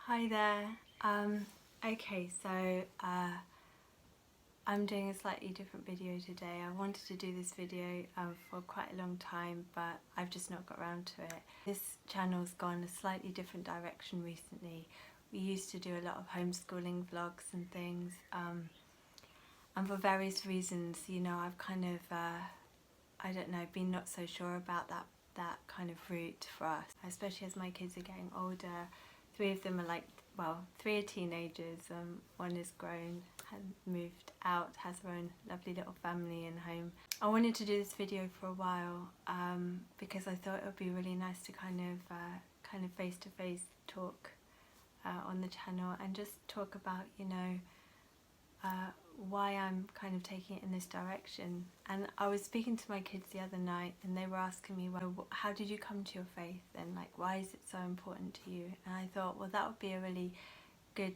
Hi there. Okay, so I'm doing a slightly different video today. I wanted to do this video for quite a long time, but I've just not got around to it. This channel's gone a slightly different direction recently. We used to do a lot of homeschooling vlogs and things, and for various reasons, you know, I've kind of, I don't know, been not so sure about that kind of route for us, especially as my kids are getting older. Three of them are three are teenagers, one is grown, has moved out, has her own lovely little family and home. I wanted to do this video for a while because I thought it would be really nice to kind of face-to-face talk on the channel and just talk about, you know, why I'm kind of taking it in this direction. And I was speaking to my kids the other night and they were asking me, well, how did you come to your faith, and like, why is it so important to you? And I thought, well, that would be a really good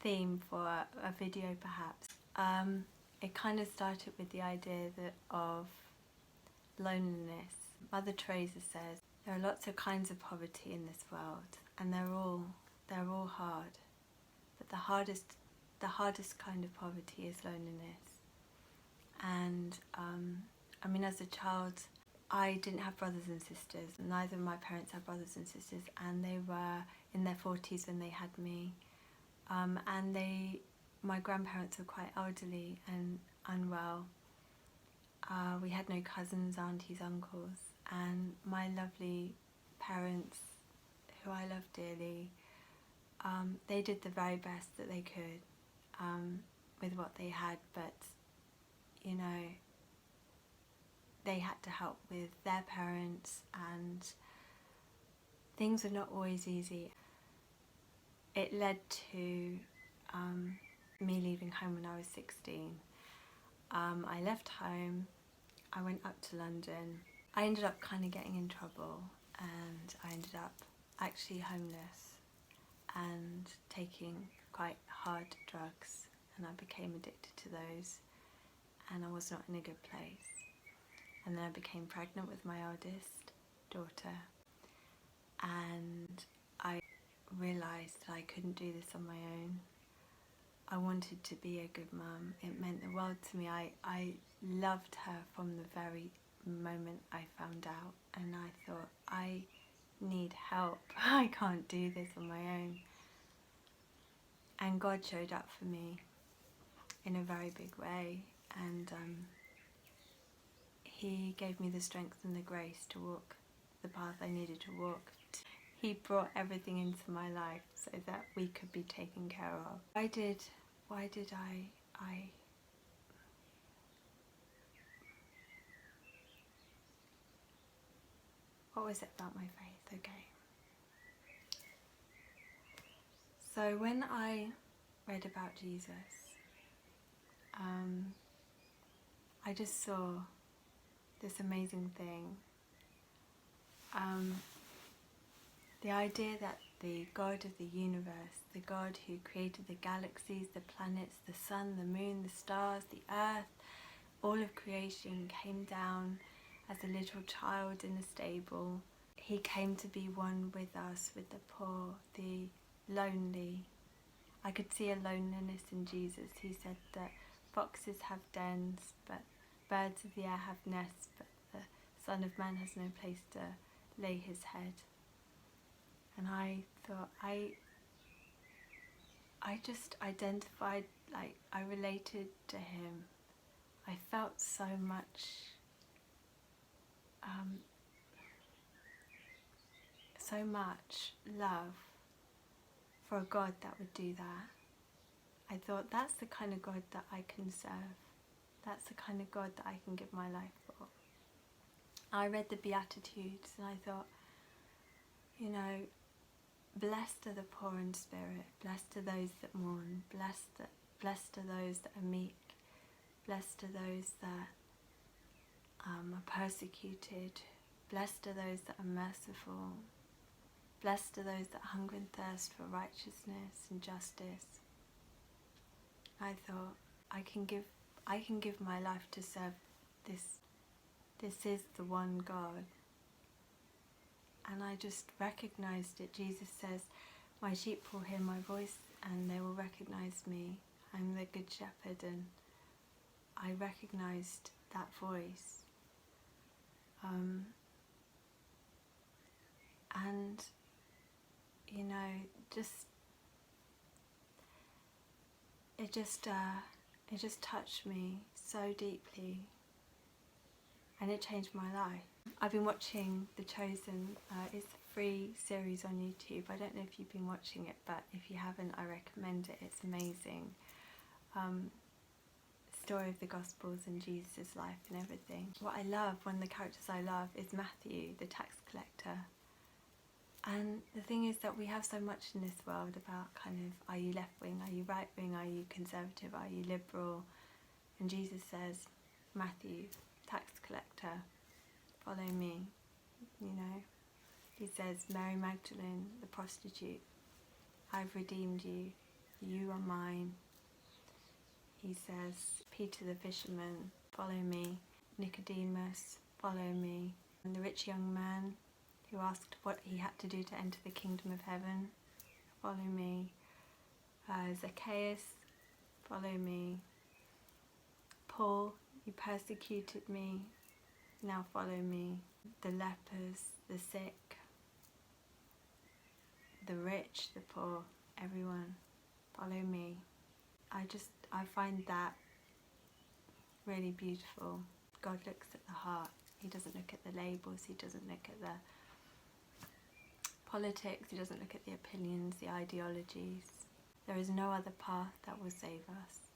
theme for a video perhaps. It kind of started with the idea of loneliness. Mother Teresa says there are lots of kinds of poverty in this world, and they're all hard, but the hardest kind of poverty is loneliness. And I mean, as a child, I didn't have brothers and sisters. Neither of my parents had brothers and sisters, and they were in their 40s when they had me. And my grandparents were quite elderly and unwell. We had no cousins, aunties, uncles, and my lovely parents, who I love dearly, they did the very best that they could with what they had, but you know, they had to help with their parents and things were not always easy. It led to me leaving home when I was 16. I left home, I went up to London. I ended up kind of getting in trouble, and I ended up actually homeless and taking quite hard drugs, and I became addicted to those, and I was not in a good place. And then I became pregnant with my eldest daughter, and I realised that I couldn't do this on my own. I wanted to be a good mum. It meant the world to me. I loved her from the very moment I found out, and I thought, I need help. I can't do this on my own. And God showed up for me in a very big way, and He gave me the strength and the grace to walk the path I needed to walk. He brought everything into my life so that we could be taken care of. Why did I what was it about my faith? Okay. So when I read about Jesus, I just saw this amazing thing. The idea that the God of the universe, the God who created the galaxies, the planets, the sun, the moon, the stars, the earth, all of creation, came down as a little child in a stable. He came to be one with us, with the poor, the lonely. I could see a loneliness in Jesus. He said that foxes have dens, but birds of the air have nests, but the Son of Man has no place to lay his head. And I thought, I just identified, like, I related to him. I felt so much love for a God that would do that. I thought, that's the kind of God that I can serve. That's the kind of God that I can give my life for. I read the Beatitudes and I thought, you know, blessed are the poor in spirit, blessed are those that mourn, blessed are those that are meek, blessed are those that are persecuted, blessed are those that are merciful, blessed are those that hunger and thirst for righteousness and justice. I thought, I can give my life to serve this. This is the one God. And I just recognized it. Jesus says, My sheep will hear my voice and they will recognise me. I'm the Good Shepherd, and I recognised that voice. And you know, it just touched me so deeply, and it changed my life. I've been watching The Chosen. It's a free series on YouTube. I don't know if you've been watching it, but if you haven't, I recommend it. It's amazing. Story of the Gospels and Jesus' life and everything. What I love, one of the characters I love, is Matthew, the tax collector. And the thing is that we have so much in this world about kind of, are you left wing, are you right wing, are you conservative, are you liberal? And Jesus says, Matthew, tax collector, follow me. You know, he says, Mary Magdalene, the prostitute, I've redeemed you, you are mine. He says, Peter the fisherman, follow me. Nicodemus, follow me. And the rich young man who asked what he had to do to enter the kingdom of heaven, follow me. Zacchaeus, follow me. Paul, you persecuted me, now follow me. The lepers, the sick, the rich, the poor, everyone, follow me. I find that really beautiful. God looks at the heart. He doesn't look at the labels, he doesn't look at the politics, he doesn't look at the opinions, the ideologies. There is no other path that will save us.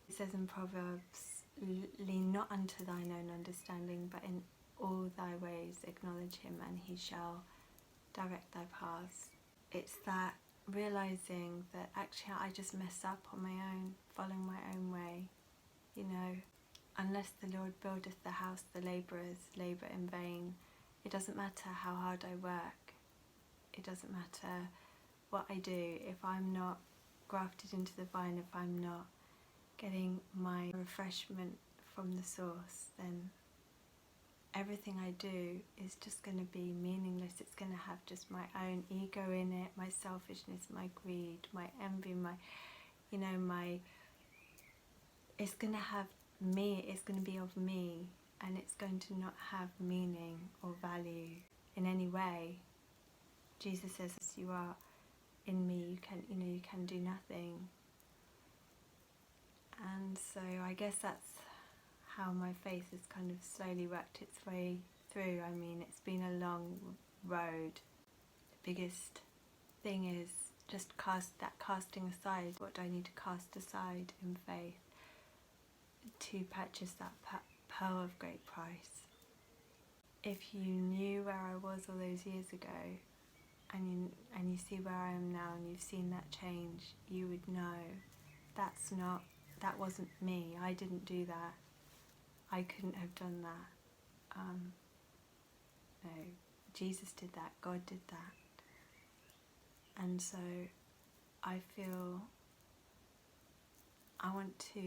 It says in Proverbs, lean not unto thine own understanding, but in all thy ways acknowledge him, and he shall direct thy paths. It's that realising that actually I just mess up on my own, following my own way. You know, unless the Lord buildeth the house, the labourers labour in vain. It doesn't matter how hard I work. It doesn't matter what I do. If I'm not grafted into the vine, if I'm not getting my refreshment from the source, then everything I do is just going to be meaningless. It's going to have just my own ego in it, my selfishness, my greed, my envy, it's going to have me, it's going to be of me, and it's going to not have meaning or value in any way. Jesus says, as you are in me, you can do nothing. And so I guess that's how my faith has kind of slowly worked its way through. I mean, it's been a long road. The biggest thing is just casting aside. What do I need to cast aside in faith to purchase that pearl of great price? If you knew where I was all those years ago, and you see where I am now, and you've seen that change, you would know that wasn't me. I didn't do that. I couldn't have done that. No, Jesus did that. God did that. And so I feel I want to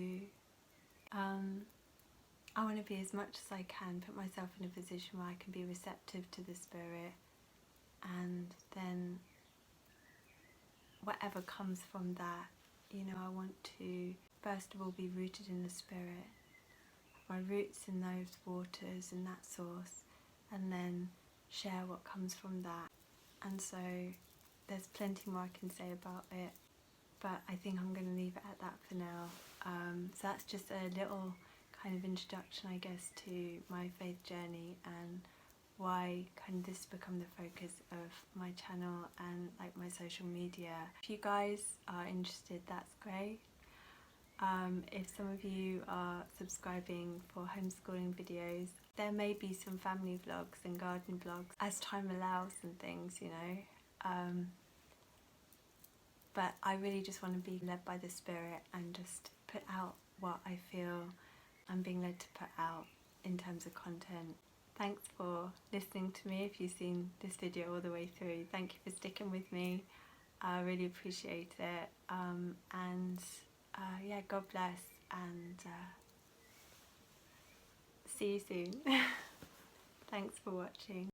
be as much as I can, put myself in a position where I can be receptive to the Spirit, and then whatever comes from that, I want to first of all be rooted in the Spirit, my roots in those waters, in that source, and then share what comes from that. And so there's plenty more I can say about it, but I think I'm going to leave it at that for now. So that's just a little kind of introduction, I guess, to my faith journey and why kind of this become the focus of my channel and like my social media. If you guys are interested, that's great. If some of you are subscribing for homeschooling videos, there may be some family vlogs and garden vlogs as time allows and things, but I really just want to be led by the Spirit and just put out what I feel I'm being led to put out in terms of content. Thanks for listening to me if you've seen this video all the way through. Thank you for sticking with me. I really appreciate it. Yeah, God bless, and see you soon. Thanks for watching.